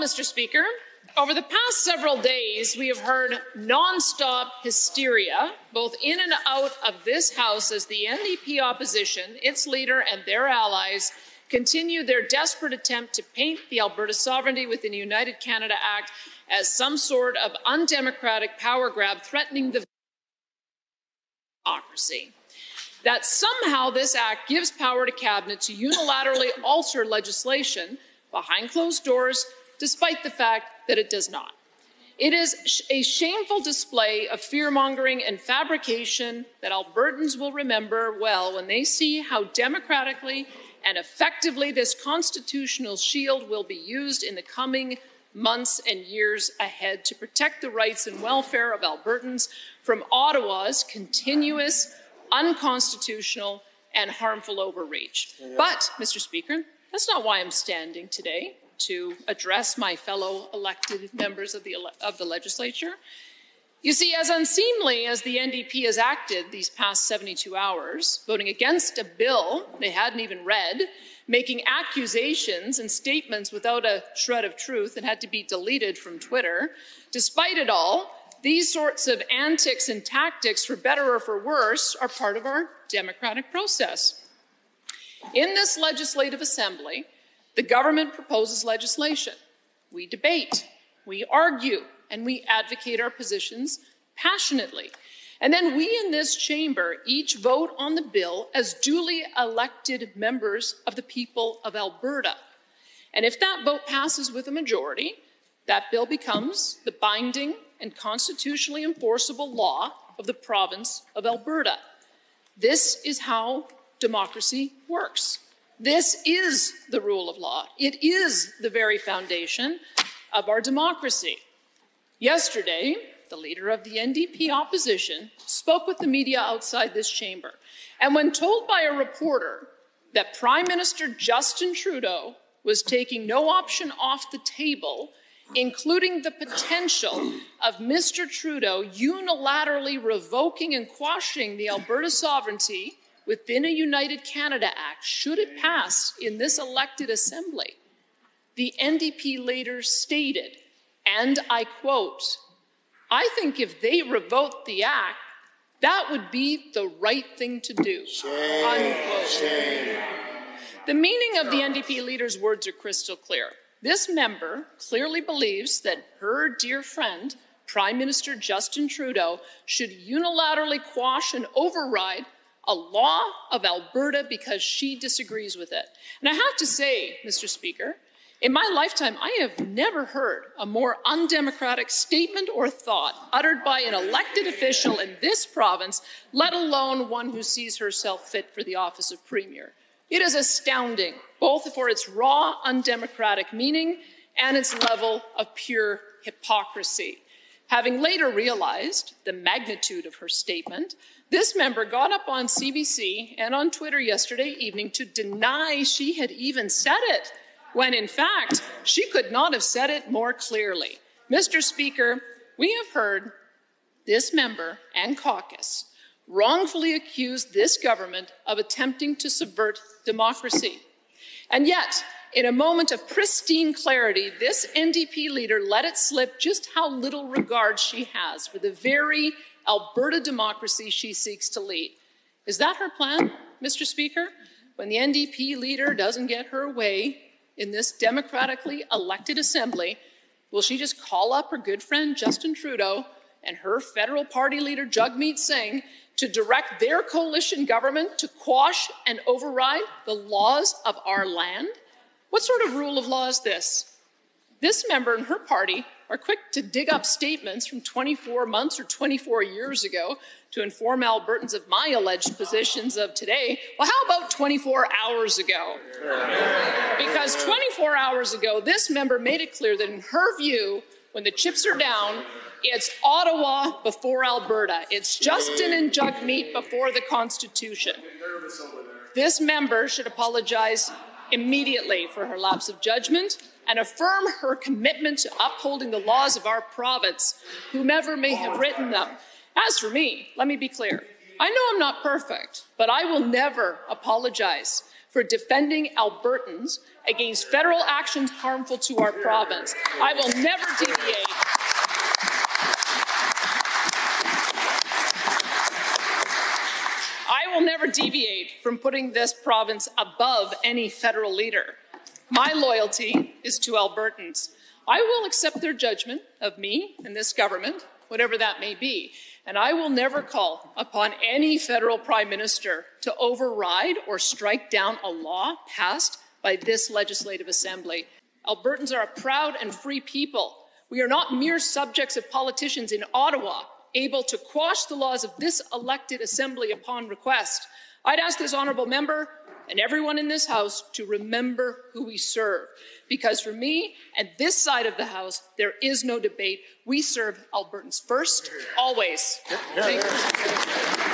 Mr. Speaker, over the past several days, we have heard non-stop hysteria, both in and out of this House, as the NDP opposition, its leader and their allies continue their desperate attempt to paint the Alberta Sovereignty within the United Canada Act as some sort of undemocratic power grab threatening the democracy. That somehow this act gives power to Cabinet to unilaterally alter legislation behind closed doors, despite the fact that it does not. It is a shameful display of fear-mongering and fabrication that Albertans will remember well when they see how democratically and effectively this constitutional shield will be used in the coming months and years ahead to protect the rights and welfare of Albertans from Ottawa's continuous, unconstitutional, and harmful overreach. But, Mr. Speaker, that's not why I'm standing today to address my fellow elected members of the legislature. You see, as unseemly as the NDP has acted these past 72 hours, voting against a bill they hadn't even read, making accusations and statements without a shred of truth that had to be deleted from Twitter, despite it all, these sorts of antics and tactics, for better or for worse, are part of our democratic process. In this Legislative Assembly, the government proposes legislation. We debate, we argue, and we advocate our positions passionately. And then we in this chamber each vote on the bill as duly elected members of the people of Alberta. And if that vote passes with a majority, that bill becomes the binding and constitutionally enforceable law of the province of Alberta. This is how democracy works. This is the rule of law. It is the very foundation of our democracy. Yesterday, the leader of the NDP opposition spoke with the media outside this chamber, and when told by a reporter that Prime Minister Justin Trudeau was taking no option off the table, including the potential of Mr. Trudeau unilaterally revoking and quashing the Alberta sovereignty within a United Canada Act, should it pass in this elected assembly, the NDP leader stated, and I quote, "I think if they revoked the act, that would be the right thing to do." Shame. Unquote. Shame. The meaning of the NDP leader's words are crystal clear. This member clearly believes that her dear friend, Prime Minister Justin Trudeau, should unilaterally quash and override a law of Alberta because she disagrees with it. And I have to say, Mr. Speaker, in my lifetime, I have never heard a more undemocratic statement or thought uttered by an elected official in this province, let alone one who sees herself fit for the office of Premier. It is astounding, both for its raw, undemocratic meaning and its level of pure hypocrisy. Having later realized the magnitude of her statement, this member got up on CBC and on Twitter yesterday evening to deny she had even said it, when in fact, she could not have said it more clearly. Mr. Speaker, we have heard this member and caucus wrongfully accuse this government of attempting to subvert democracy. And yet, in a moment of pristine clarity, this NDP leader let it slip just how little regard she has for the very Alberta democracy she seeks to lead. Is that her plan, Mr. Speaker? When the NDP leader doesn't get her way in this democratically elected assembly, will she just call up her good friend Justin Trudeau and her federal party leader Jagmeet Singh to direct their coalition government to quash and override the laws of our land? What sort of rule of law is this? This member and her party are quick to dig up statements from 24 months or 24 years ago to inform Albertans of my alleged positions of today. Well, how about 24 hours ago? Because 24 hours ago, this member made it clear that in her view, when the chips are down, it's Ottawa before Alberta. It's Justin and Jagmeet before the Constitution. This member should apologize immediately for her lapse of judgment and affirm her commitment to upholding the laws of our province, whomever may have written them. As for me, let me be clear. I know I'm not perfect, but I will never apologize for defending Albertans against federal actions harmful to our province. I will never deviate. I will never deviate from putting this province above any federal leader. My loyalty is to Albertans. I will accept their judgment of me and this government, whatever that may be, and I will never call upon any federal prime minister to override or strike down a law passed by this legislative assembly. Albertans are a proud and free people. We are not mere subjects of politicians in Ottawa, able to quash the laws of this elected assembly upon request. I'd ask this honourable member and everyone in this House to remember who we serve. Because for me and this side of the House, there is no debate. We serve Albertans first, always. Thank you.